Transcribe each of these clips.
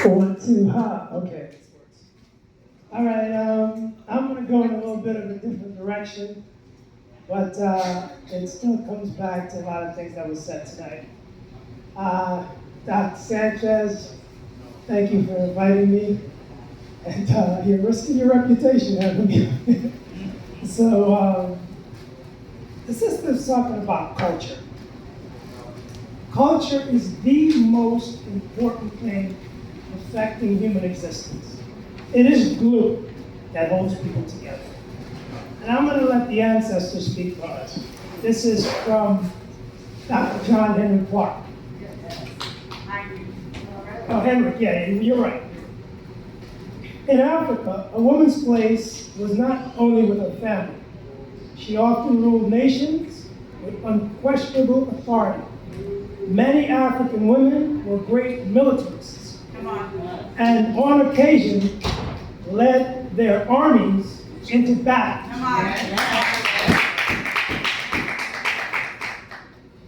One, two, ha. Okay. All right. I'm going to go in a little bit of a different direction, but it still comes back to a lot of things that was said tonight. Dr. Sanchez, thank you for inviting me, and you're risking your reputation having me. So, the sister's talking about culture. Culture is the most important thing affecting human existence. It is glue that holds people together. And I'm going to let the ancestors speak for us. This is from Dr. John Henry Clark. Oh, Henry, yeah, you're right. In Africa, a woman's place was not only with her family. She often ruled nations with unquestionable authority. Many African women were great militarists, and on occasion led their armies into battle.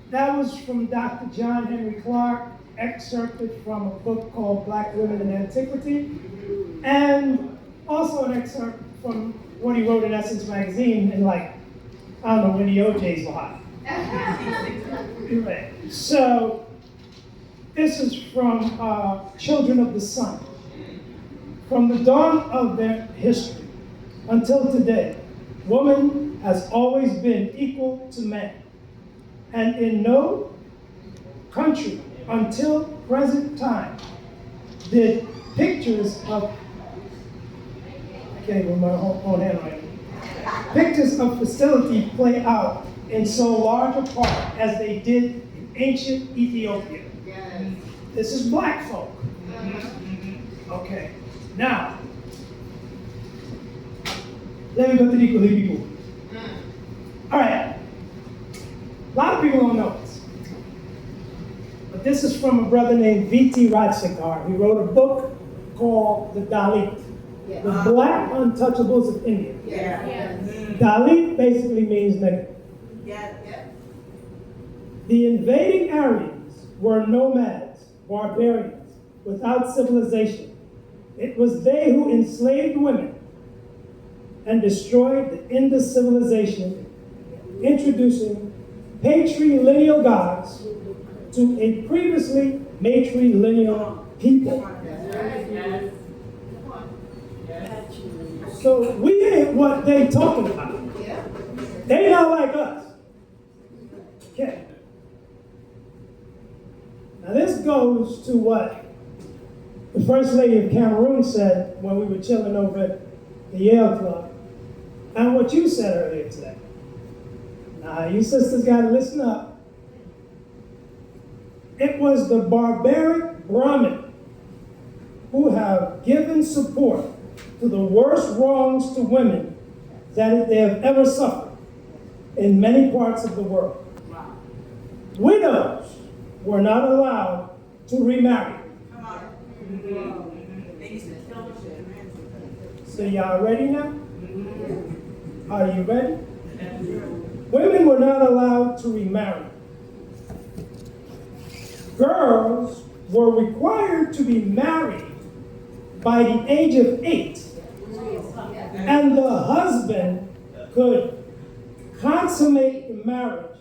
That was from Dr. John Henry Clark, excerpted from a book called Black Women in Antiquity, and also an excerpt from what he wrote in Essence magazine in, like, I don't know, when the OJs were hot. Right. So this is from Children of the Sun. From the dawn of their history until today, woman has always been equal to man. And in no country until present time did pictures of, I can't even my own handwriting, pictures of facility play out in so large a part as they did in ancient Ethiopia. Yes. This is black folk. Okay, now, let me go to the equal. All right, a lot of people don't know this, but this is from a brother named V.T. Rajsekar. He wrote a book called The Dalit, the Black Untouchables of India. Dalit basically means nigger. The invading Aryans were nomads, barbarians, without civilization. It was they who enslaved women and destroyed the Indus civilization, introducing patrilineal gods to a previously matrilineal people. So we ain't what they talking about. They not like us. Okay. Now this goes to what the First Lady of Cameroon said when we were chilling over at the Yale Club, and what you said earlier today. Now you sisters gotta listen up. It was the barbaric Brahmin who have given support to the worst wrongs to women that they have ever suffered in many parts of the world. Widows were not allowed to remarry. So y'all ready now? Are you ready? Women were not allowed to remarry. Girls were required to be married by the age of 8, and the husband could consummate the marriage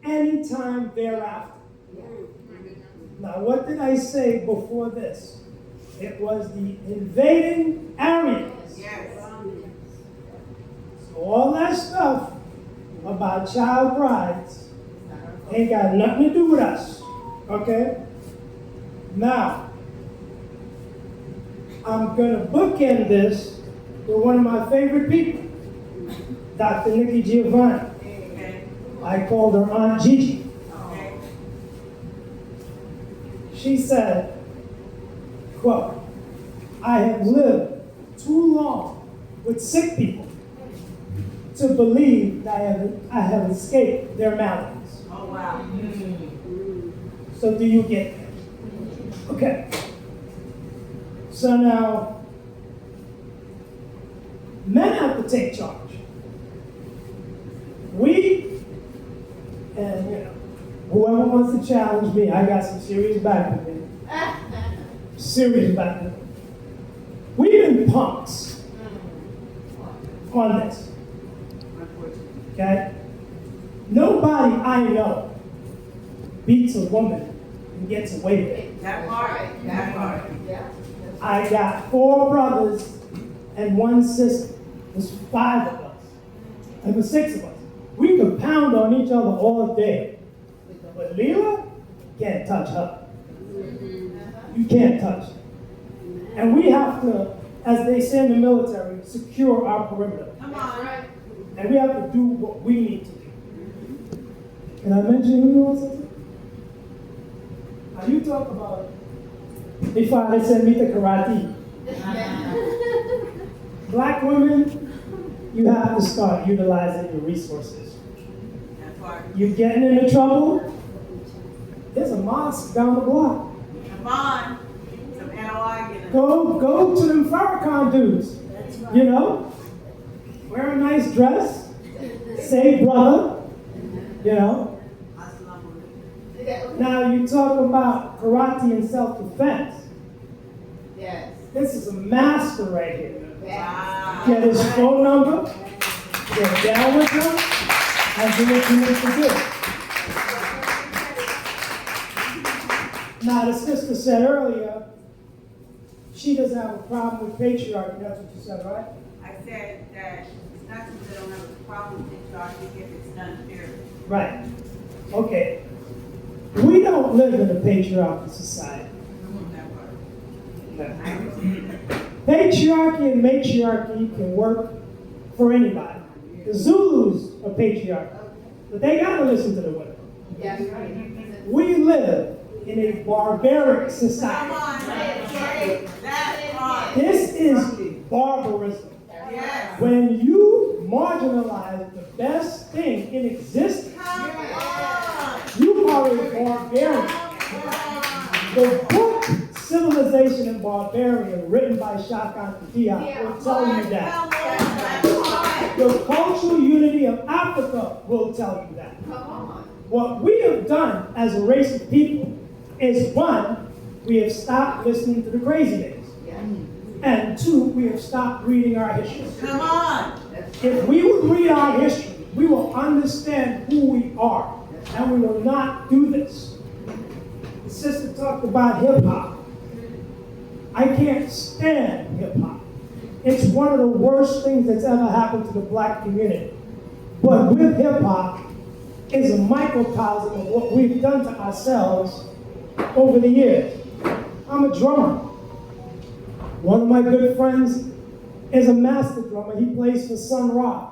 anytime thereafter. Now, what did I say before this? It was the invading Aryans. So all that stuff about child brides ain't got nothing to do with us, okay? Now, I'm gonna bookend this with one of my favorite people, Dr. Nikki Giovanni. I called her Aunt Gigi. She said, quote, I have lived too long with sick people to believe that I have escaped their maladies. Oh, wow. So do you get it? Okay. So now, men have to take charge. We, and whoever wants to challenge me, I got some serious back with me. serious about it. We've been punks on this. Okay? Nobody I know beats a woman and gets away with it. That part. Yeah. I got 4 brothers and 1 sister. There's 5 of us. And for 6 of us. We could pound on each other all day. But Leela can't touch her. You can't touch her. And we have to, as they say in the military, secure our perimeter. Come on. And we have to do what we need to do. Can I mention who you want to say? Now you talk about before I said meet the karate. Black women, you have to start utilizing your resources. That part. You're getting into trouble, there's a mosque down the block. Come on. Some NOI getting. Go to them Farrakhan dudes. You know? Wear a nice dress, say brother, you know. Now you talk about karate and self-defense. Yes. This is a master right here. Wow. Get his phone number, get down with him, and do what you need to do. Now the sister said earlier, she doesn't have a problem with patriarchy. That's what you said, right? I said that it's not that they don't have a problem with patriarchy if it's done fairly. Right. Okay. We don't live in a patriarchal society. That part. Patriarchy and matriarchy can work for anybody. The Zulus are patriarchal, but they gotta listen to the women. Yes. We live in a barbaric Come society. on. That part. This is barbarism. Yes. When you marginalize the best thing in existence, Come on. you are a barbarian. The book Civilization and Barbarian, written by Shaka Diop, will tell you that. The cultural unity of Africa will tell you that. What we have done as a race of people is, 1, we have stopped listening to the crazy days. And 2, we have stopped reading our history. Come on. If we would read our history, we will understand who we are. And we will not do this. The sister talked about hip-hop. I can't stand hip-hop. It's one of the worst things that's ever happened to the black community. But with hip-hop is a microcosm of what we've done to ourselves over the years. I'm a drummer. One of my good friends is a master drummer. He plays for Sun Ra.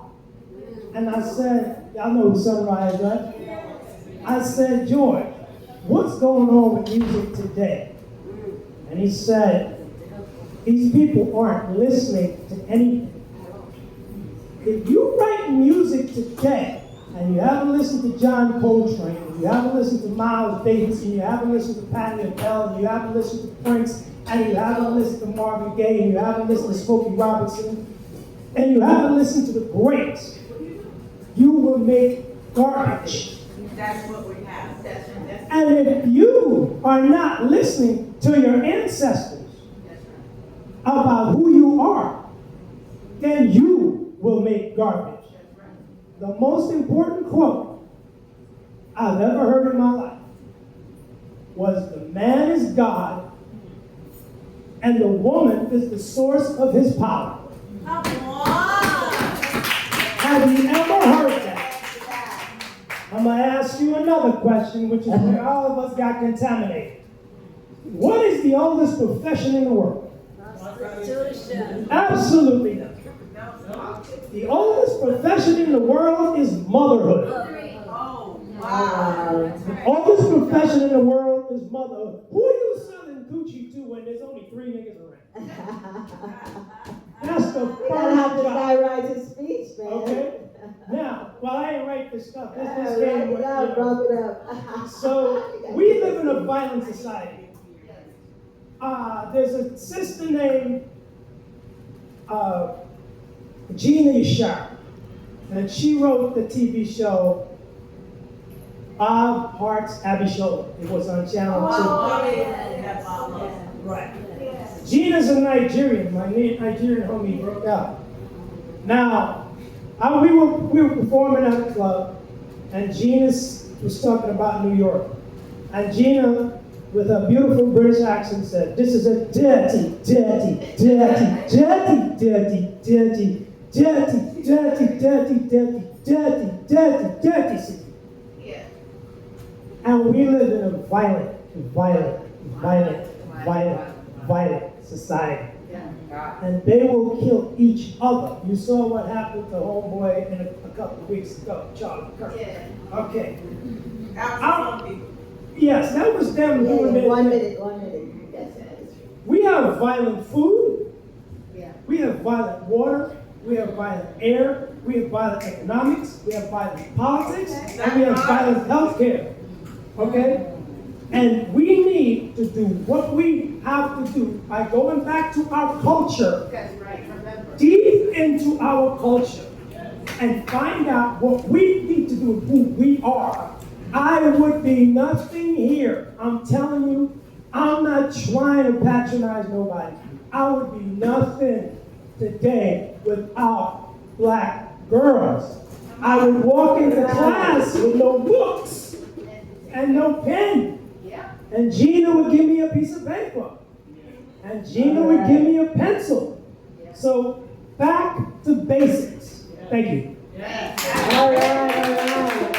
And I said, y'all know who Sun Ra is, right? I said, George, what's going on with music today? And he said, these people aren't listening to anything. If you write music today, and you haven't listened to John Coltrane, and you haven't listened to Miles Davis, and you haven't listened to Patti LaBelle, and you haven't listened to Prince, and you haven't listened to Marvin Gaye, and you haven't listened to Smokey Robinson, and you haven't listened to the greats, you will make garbage. That's what we have. And if you are not listening to your ancestors about who you are, then you will make garbage. The most important quote I've ever heard in my life was, the man is God and the woman is the source of his power. Come on. Have you ever heard that? I'm going to ask you another question, which is where all of us got contaminated. What is the oldest profession in the world? Absolutely not. The oldest profession in the world is motherhood. Oh, wow. The oldest profession in the world is motherhood. Who are you selling Gucci to when there's only 3 niggas around? That's the We gotta have first this job. guy write his speech, man. Okay? Now, well, I didn't write this stuff. This Wrap came with, it up, wrap it up. So, we live in a violent society. There's a sister named Gina Yashar, and she wrote the TV show Bob Hart's Abishola. It was on Channel 2. Oh, yeah. Right. Gina's a Nigerian. My Nigerian homie broke out. Now, we were performing at a club, and Gina was talking about New York. And Gina, with a beautiful British accent, said, "This is a dirty, dirty, dirty, dirty, dirty, dirty, dirty, dirty, dirty, dirty, dirty, dirty, dirty city." Yeah. And we live in a violent, violent, violent, violent, violent society. Yeah. And they will kill each other. You saw what happened to homeboy in a couple of weeks ago, Charlie Kirk. Yeah. Okay. Out to some people. Yes, that was them doing their One thing. minute, 1 minute. That's it. We have violent food. Yeah. We have violent water. We have violent air. We have violent economics. We have violent politics. And we have violent healthcare. Okay? And we need to do what we have to do by going back to our culture, That's right, remember. deep into our culture, and find out what we need to do and who we are. I would be nothing here. I'm telling you, I'm not trying to patronize nobody. I would be nothing today without black girls. I would walk into class with no books and no pen. Yeah. And Gina would give me a piece of paper. And Gina would give me a pencil. So back to basics. Thank you. Yeah. All right, all right.